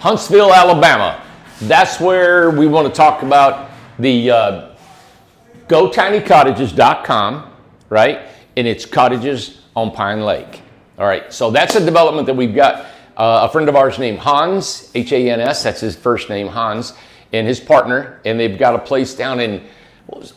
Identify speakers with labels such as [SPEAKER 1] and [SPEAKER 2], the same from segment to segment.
[SPEAKER 1] Huntsville, Alabama. That's where we want to talk about the GoTinyCottages.com, right? And it's cottages on Pine Lake. All right, so that's a development that we've got. A friend of ours named Hans, H-A-N-S, that's his first name, Hans, and his partner, and they've got a place down in,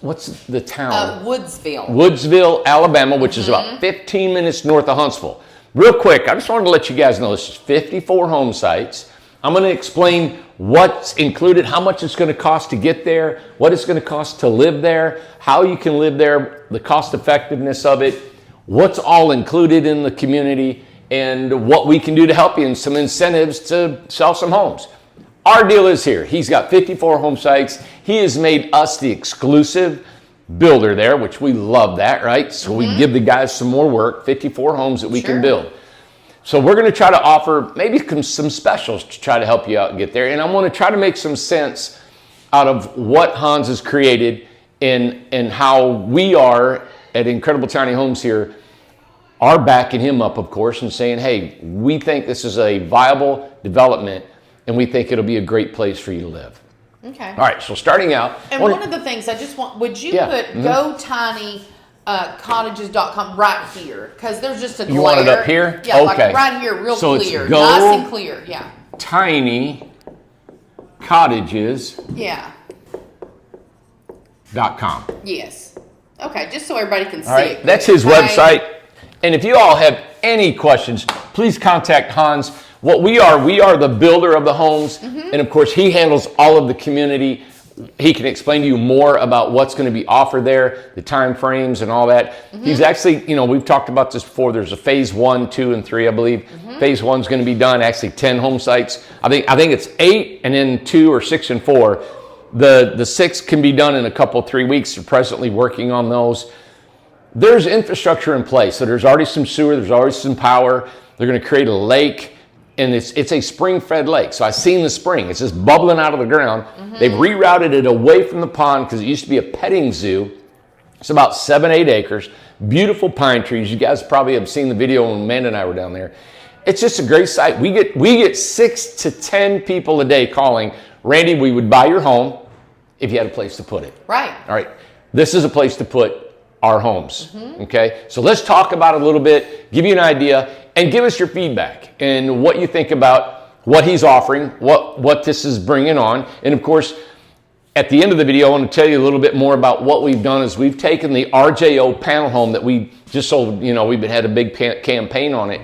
[SPEAKER 1] what's the town?
[SPEAKER 2] Woodsville.
[SPEAKER 1] Woodsville, Alabama, which is about 15 minutes north of Huntsville. Real quick, I just wanted to let you guys know this is 54 home sites. I'm going to explain what's included, how much it's going to cost to get there, what it's going to cost to live there, how you can live there, the cost effectiveness of it, what's all included in the community, and what we can do to help you, and some incentives to sell some homes. Our deal is here. He's got 54 home sites. He has made us the exclusive builder there, which we love that, right? So we give the guys some more work, 54 homes that we can build. So we're going to try to offer maybe some specials to try to help you out and get there. And I want to try to make some sense out of what Hans has created and how we are at Incredible Tiny Homes here are backing him up, of course, and saying, hey, we think this is a viable development and we think it'll be a great place for you to live.
[SPEAKER 2] Okay.
[SPEAKER 1] All right, so starting out.
[SPEAKER 2] And one of the things I just want, would you put GoTinyCottages.com right here? Because there's just a glare.
[SPEAKER 1] You want it up here?
[SPEAKER 2] Yeah, like right here, real clear. Nice and clear, yeah.
[SPEAKER 1] Tiny Cottages.
[SPEAKER 2] Yeah.
[SPEAKER 1] .com.
[SPEAKER 2] Yes. Okay, just so everybody can see it.
[SPEAKER 1] That's his website. And if you all have any questions, please contact Hans. What we are the builder of the homes. And of course, he handles all of the community. He can explain to you more about what's going to be offered there, the time frames and all that. He's actually, we've talked about this before. There's a phase 1, 2, and 3, I believe. Phase 1 is going to be done, actually 10 home sites. I think it's 8 and then 2 or 6 and 4. The 6 can be done in a couple, 3 weeks. They're presently working on those. There's infrastructure in place. So there's already some sewer, there's already some power. They're going to create a lake, and it's a spring-fed lake. So I've seen the spring. It's just bubbling out of the ground. They've rerouted it away from the pond because it used to be a petting zoo. It's about 7-8 acres. Beautiful pine trees. You guys probably have seen the video when Amanda and I were down there. It's just a great site. We get 6 to 10 people a day calling, Randy, we would buy your home if you had a place to put it.
[SPEAKER 2] Right.
[SPEAKER 1] All right. This is a place to put our homes. Okay. So let's talk about it a little bit, give you an idea, and give us your feedback and what you think about what he's offering, what this is bringing on. And of course, at the end of the video, I want to tell you a little bit more about what we've done is we've taken the RJO panel home that we just sold, we've had a big campaign on it.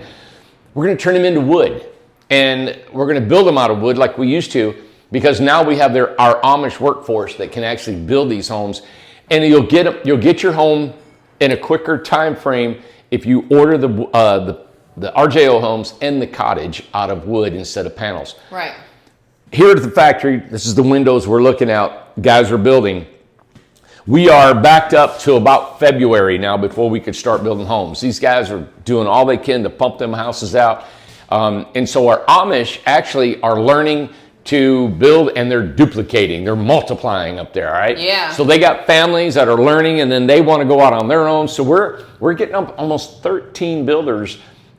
[SPEAKER 1] We're going to turn them into wood, and we're going to build them out of wood like we used to, because now we have our Amish workforce that can actually build these homes, and you'll get your home in a quicker time frame if you order the RJO homes and the cottage out of wood instead of panels.
[SPEAKER 2] Right.
[SPEAKER 1] Here at the factory, this is the windows we're looking out. Guys are building. We are backed up to about February now before we could start building homes. These guys are doing all they can to pump them houses out, and so our Amish actually are learning to build, and they're duplicating, they're multiplying up there, all right?
[SPEAKER 2] Yeah.
[SPEAKER 1] So they got families that are learning, and then they want to go out on their own. So we're getting up almost 13 builders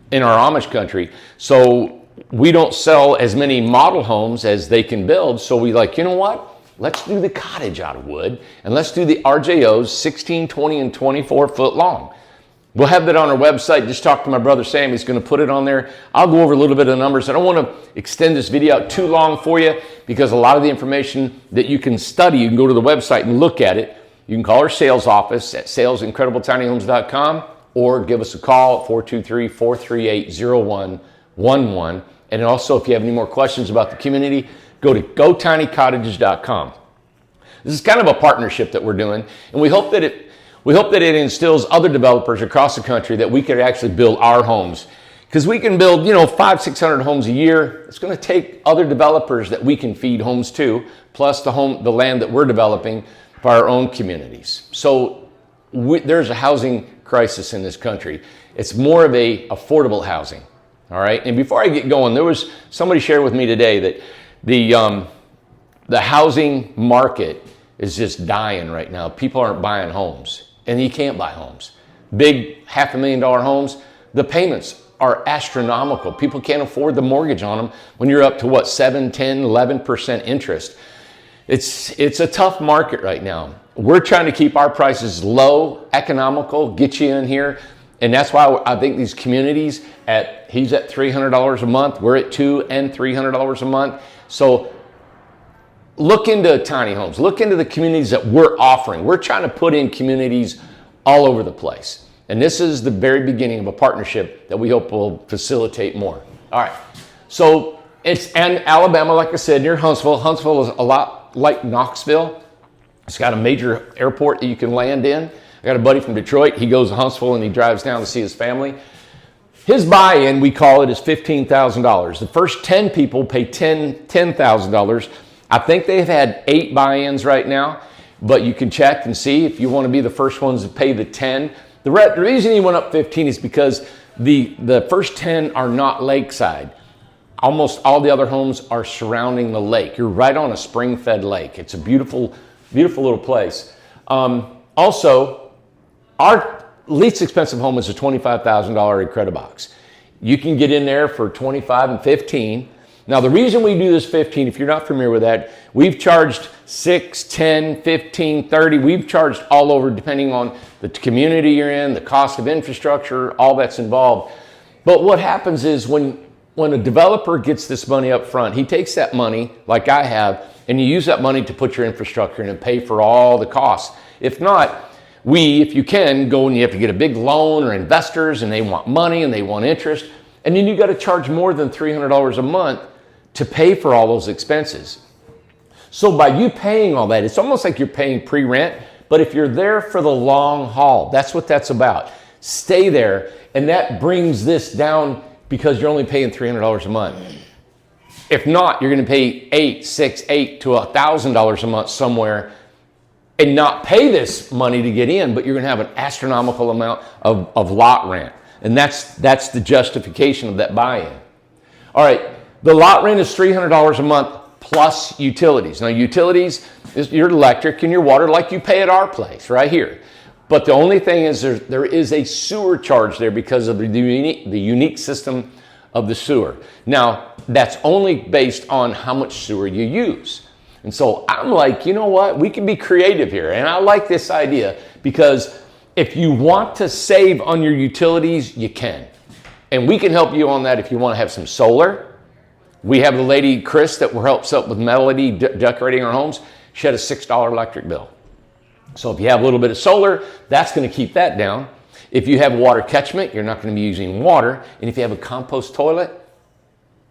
[SPEAKER 1] in our Amish country. So we don't sell as many model homes as they can build. So we you know what? Let's do the cottage out of wood, and let's do the RJOs 16, 20, and 24 foot long. We'll have that on our website. Just talk to my brother Sam. He's going to put it on there. I'll go over a little bit of the numbers. I don't want to extend this video out too long for you, because a lot of the information that you can study, you can go to the website and look at it. You can call our sales office at sales@incredibletinyhomes.com, or give us a call at 423-438-0111. And also, if you have any more questions about the community, go to GoTinyCottages.com. This is kind of a partnership that we're doing, and we hope that it instills other developers across the country that we could actually build our homes. Because we can build, 500-600 homes a year. It's going to take other developers that we can feed homes to, plus the land that we're developing for our own communities. So there's a housing crisis in this country. It's more of a affordable housing, all right? And before I get going, there was somebody shared with me today that the housing market is just dying right now. People aren't buying homes, and you can't buy homes. Big $500,000 homes, the payments are astronomical. People can't afford the mortgage on them when you're up to what, 7, 10, 11% interest. It's a tough market right now. We're trying to keep our prices low, economical, get you in here. And that's why I think these communities he's at $300 a month. We're at $200 and $300 a month. So look into tiny homes. Look into the communities that we're offering. We're trying to put in communities all over the place. And this is the very beginning of a partnership that we hope will facilitate more. All right. So it's in Alabama, like I said, near Huntsville. Huntsville is a lot like Knoxville. It's got a major airport that you can land in. I got a buddy from Detroit. He goes to Huntsville and he drives down to see his family. His buy-in, we call it, is $15,000. The first 10 people pay $10,000. I think they've had 8 buy-ins right now, but you can check and see if you want to be the first ones to pay the 10. The reason he went up 15 is because the first 10 are not lakeside. Almost all the other homes are surrounding the lake. You're right on a spring-fed lake. It's a beautiful, beautiful little place. Also, our least expensive home is a $25,000 credit box. You can get in there for $25,000 and $15,000. Now, the reason we do this $15,000, if you're not familiar with that, we've charged $6,000, $10,000, $15,000, $30,000. We've charged all over depending on the community you're in, the cost of infrastructure, all that's involved. But what happens is when a developer gets this money up front, he takes that money, like I have, and you use that money to put your infrastructure in and pay for all the costs. If not, if you can, go and you have to get a big loan or investors, and they want money and they want interest. And then you got to charge more than $300 a month to pay for all those expenses. So by you paying all that, it's almost like you're paying pre-rent, but if you're there for the long haul, that's what that's about. Stay there, and that brings this down because you're only paying $300 a month. If not, you're going to pay $800 to $1,000 a month somewhere and not pay this money to get in, but you're going to have an astronomical amount of lot rent. And that's the justification of that buy-in. All right, the lot rent is $300 a month plus utilities. Now, utilities is your electric and your water like you pay at our place right here. But the only thing is there is a sewer charge there because of the unique system of the sewer. Now, that's only based on how much sewer you use. And so I'm like, you know what? We can be creative here. And I like this idea because if you want to save on your utilities, you can. And we can help you on that if you want to have some solar. We have the lady, Chris, that helps up with Melody decorating our homes. She had a $6 electric bill. So if you have a little bit of solar, that's going to keep that down. If you have water catchment, you're not going to be using water. And if you have a compost toilet,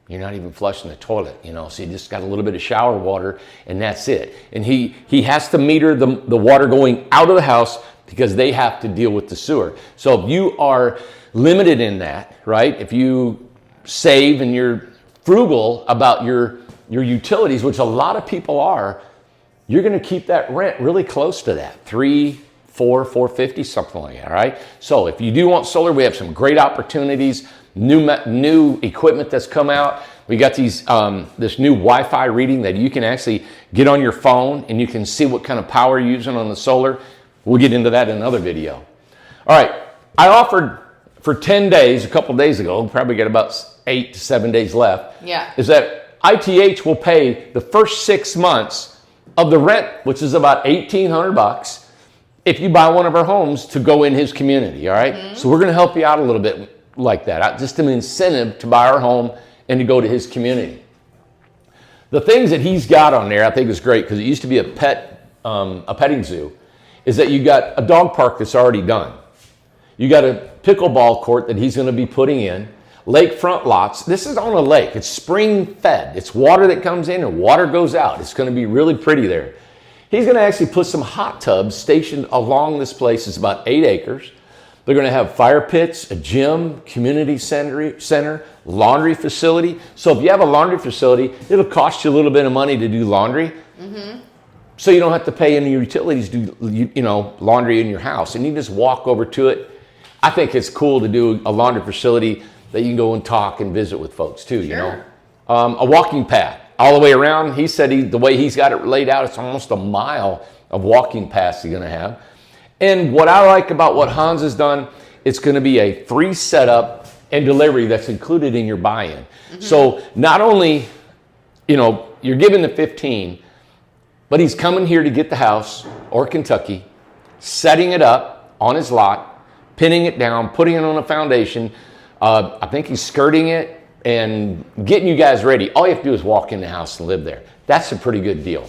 [SPEAKER 1] you're not even flushing the toilet, so you just got a little bit of shower water and that's it. And he has to meter the water going out of the house because they have to deal with the sewer. So if you are limited in that, right? If you save and you're frugal about your utilities, which a lot of people are, you're going to keep that rent really close to that, $300, $400, $450, something like that, all right? So if you do want solar, we have some great opportunities. New equipment that's come out. We got these this new Wi-Fi reading that you can actually get on your phone and you can see what kind of power you're using on the solar. We'll get into that in another video. All right, I offered for 10 days, a couple days ago, probably got about 8 to 7 days left.
[SPEAKER 2] Yeah.
[SPEAKER 1] Is that ITH will pay the first 6 months of the rent, which is about $1,800, if you buy one of our homes to go in his community. All right. Mm-hmm. So we're going to help you out a little bit like that. Just an incentive to buy our home and to go to his community. The things that he's got on there, I think is great because it used to be a petting zoo, is that you got a dog park that's already done. You got a pickleball court that he's going to be putting in, lakefront lots. This is on a lake. It's spring fed. It's water that comes in and water goes out. It's going to be really pretty there. He's going to actually put some hot tubs stationed along this place. It's about 8 acres. They're going to have fire pits, a gym, community center, laundry facility. So if you have a laundry facility, it'll cost you a little bit of money to do laundry. Mm-hmm. So you don't have to pay any utilities to do, laundry in your house. And you just walk over to it. I think it's cool to do a laundry facility that you can go and talk and visit with folks too,
[SPEAKER 2] Sure.
[SPEAKER 1] A walking path all the way around. He said the way he's got it laid out, it's almost a mile of walking paths he's going to have. And what I like about what Hans has done, it's going to be a free setup and delivery that's included in your buy-in. So not only, you're giving the 15, but he's coming here to get the house or Kentucky, setting it up on his lot, pinning it down, putting it on a foundation. I think he's skirting it and getting you guys ready. All you have to do is walk in the house and live there. That's a pretty good deal.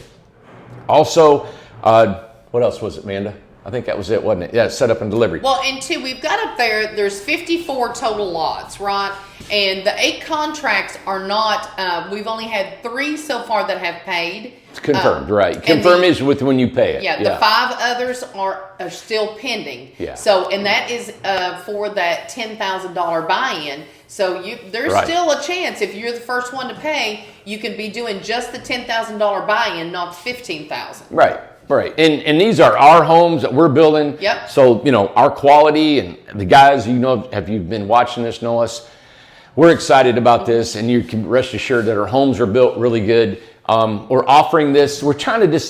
[SPEAKER 1] Also, what else was it, Amanda? I think that was it, wasn't it? Yeah, set up and delivery.
[SPEAKER 2] Well, and two, we've got up there's 54 total lots, right? And the 8 contracts are not, we've only had 3 so far that have paid.
[SPEAKER 1] It's confirmed, right. Confirm is with when you pay it.
[SPEAKER 2] Yeah, the 5 others are still pending.
[SPEAKER 1] Yeah.
[SPEAKER 2] So, and that is for that $10,000 buy-in. So there's still a chance if you're the first one to pay, you can be doing just the $10,000 buy-in, not the $15,000.
[SPEAKER 1] Right. Right, and these are our homes that we're building.
[SPEAKER 2] Yep.
[SPEAKER 1] So, our quality, and the guys, if you've been watching this, know us. We're excited about this, and you can rest assured that our homes are built really good. We're offering this. We're trying to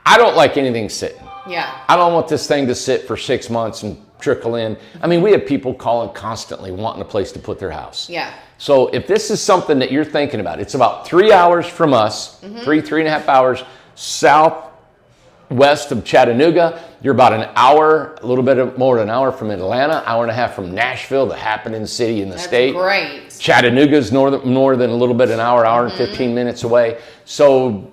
[SPEAKER 1] I don't like anything sitting.
[SPEAKER 2] Yeah.
[SPEAKER 1] I don't want this thing to sit for 6 months and trickle in. I mean, we have people calling constantly wanting a place to put their house.
[SPEAKER 2] Yeah.
[SPEAKER 1] So if this is something that you're thinking about, it's about 3 hours from us, 3.5 hours southwest of Chattanooga. You're about an hour, a little bit more than an hour from Atlanta, hour and a half from Nashville, the happening city in the state.
[SPEAKER 2] Great.
[SPEAKER 1] Chattanooga's more than a little bit, an hour and 15 minutes away. So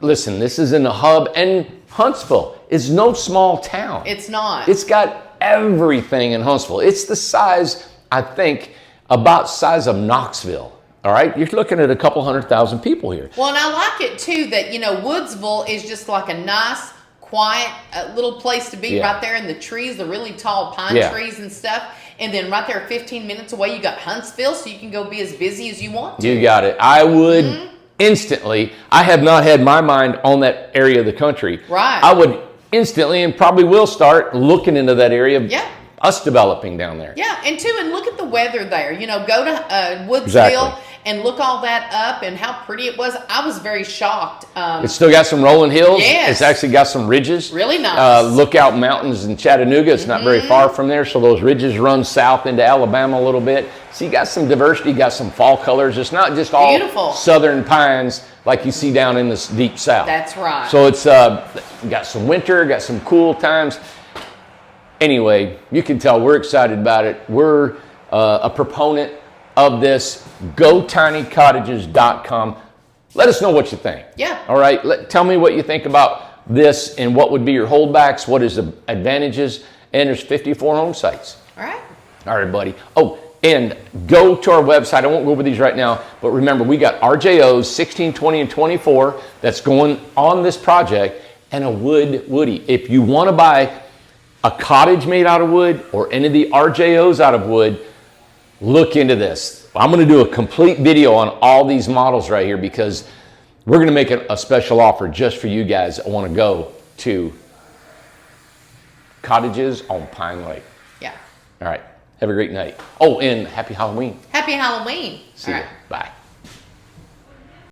[SPEAKER 1] listen, this is in the hub, and Huntsville is no small town.
[SPEAKER 2] It's not.
[SPEAKER 1] It's got everything in Huntsville. It's the size, I think, about size of Knoxville. All right, you're looking at a couple 100,000 people here.
[SPEAKER 2] Well, and I like it too that Woodsville is just like a nice, quiet little place to be right there in the trees, the really tall pine trees and stuff. And then right there, 15 minutes away, you got Huntsville, so you can go be as busy as you want to.
[SPEAKER 1] You got it. I would instantly. I have not had my mind on that area of the country.
[SPEAKER 2] Right.
[SPEAKER 1] I would instantly, and probably will start looking into that area.
[SPEAKER 2] Yeah.
[SPEAKER 1] Us developing down there.
[SPEAKER 2] Yeah, and look at the weather there. Go to Woodsville.
[SPEAKER 1] Exactly.
[SPEAKER 2] And look all that up and how pretty it was. I was very shocked.
[SPEAKER 1] It's still got some rolling hills.
[SPEAKER 2] Yes.
[SPEAKER 1] It's actually got some ridges.
[SPEAKER 2] Really nice.
[SPEAKER 1] Lookout Mountains in Chattanooga. It's not very far from there. So those ridges run south into Alabama a little bit. So you got some diversity. You got some fall colors. It's not just all
[SPEAKER 2] beautiful
[SPEAKER 1] southern pines like you see down in the deep south.
[SPEAKER 2] That's right.
[SPEAKER 1] So it's got some winter, got some cool times. Anyway, you can tell we're excited about it. We're a proponent of this. GoTinyCottages.com. Let us know what you think.
[SPEAKER 2] Yeah.
[SPEAKER 1] All right. Tell me what you think about this and what would be your holdbacks, what is the advantages, and there's 54 home sites.
[SPEAKER 2] All right.
[SPEAKER 1] All right, buddy. Oh, and go to our website. I won't go over these right now, but remember, we got RJOs 16, 20, and 24 that's going on this project, and a Woody. If you want to buy a cottage made out of wood or any of the RJOs out of wood, look into this. I'm going to do a complete video on all these models right here because we're going to make a special offer just for you guys that want to go to Cottages on Pine Lake.
[SPEAKER 2] Yeah.
[SPEAKER 1] All right. Have a great night. Oh, and happy Halloween.
[SPEAKER 2] Happy Halloween.
[SPEAKER 1] See you. Bye.